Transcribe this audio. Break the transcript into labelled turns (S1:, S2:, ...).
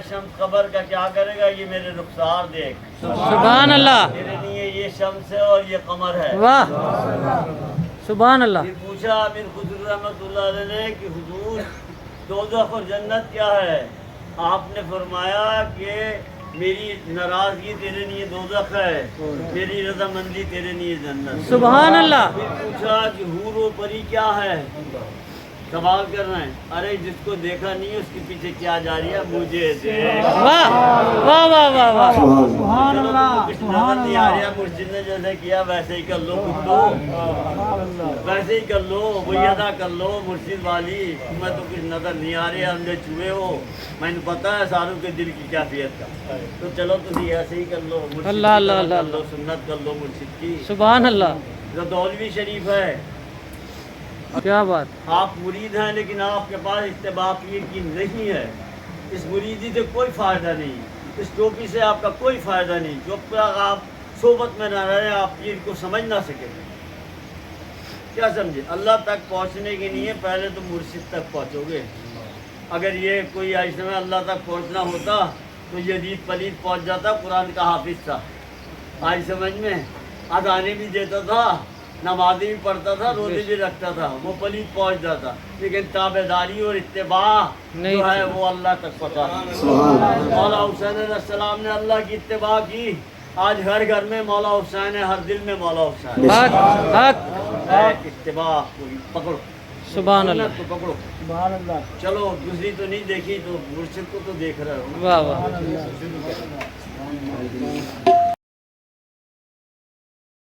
S1: Shams cover का क्या करेगा, ये मेरे रुखसार देख।
S2: सुभान अल्लाह,
S1: तेरे लिए ये शम्स है और ये कमर है।
S2: वाह, सुभान अल्लाह।
S1: फिर पूछा अमीर खुसरो रहमतुल्लाह अलैह ने कि हुजूर दोज़ख और जन्नत क्या है? आपने फरमाया कि मेरी नाराजगी तेरे लिए दोज़ख है, मेरी रज़ामंदी तेरे लिए जन्नत।
S2: सुभान अल्लाह।
S1: फिर पूछा कि हूर व परी क्या है? सवाल कर रहे हैं, अरे जिसको देखा नहीं है उसके पीछे क्या जा रही है, मुझे देख।
S2: वाह वाह वाह वाह वाह,
S1: सुभान अल्लाह। कुछ नजर नहीं आ रहा, मुर्शिद ने जैसे किया वैसे ही कर लो, कुत्तो वैसे ही कर लो, वही अदा कर लो मुर्शिद वाली। तुम्हें तो कुछ नजर नहीं आ रही, अंधे चूहे हो, मैंने पता है सारों के दिल की कैफियत का। तो चलो तुम ऐसे ही कर लो, मुर्शिद
S2: अल्लाह
S1: की
S2: अल्लाह
S1: तरह
S2: अल्लाह
S1: कर लो, सुन्नत कर लो मुर्शिद की।
S2: सुभान अल्लाह,
S1: रदौलवी शरीफ है,
S2: क्या बात।
S1: आप मुरीद हैं लेकिन आपके पास इत्तिबा पीर की नहीं है। इस मुरीदी से कोई फ़ायदा नहीं, इस टोपी से आपका कोई फ़ायदा नहीं। जब तक आप सोबत में न रहे आप पीर को समझ ना सके। क्या समझे? अल्लाह तक पहुंचने के लिए पहले तो मुर्शिद तक पहुंचोगे। अगर ये कोई ऐसे में अल्लाह तक पहुंचना होता तो यजीद पलीद पहुंच जाता, कुरान का हाफिज था, आज समझ में अदाने भी देता था, नमाज़ी भी पढ़ता था, रोज़े भी रखता था, वो पलीद पहुंच जाता। लेकिन ताबेदारी और इत्तिबा जो है वो अल्लाह तक पहुंचा। मौला हुसैन अलैहिस्सलाम ने अल्लाह की इत्तिबा की। आज हर घर में मौला हुसैन है, हर दिल में मौला हुसैन है। इत्तिबा पकड़ो,
S2: सुभान अल्लाह,
S1: तो पकड़ो। सुभान अल्लाह। चलो दूसरी तो नहीं देखी तो मुर्शिद को तो देख रहे हो।
S2: वाह वाह।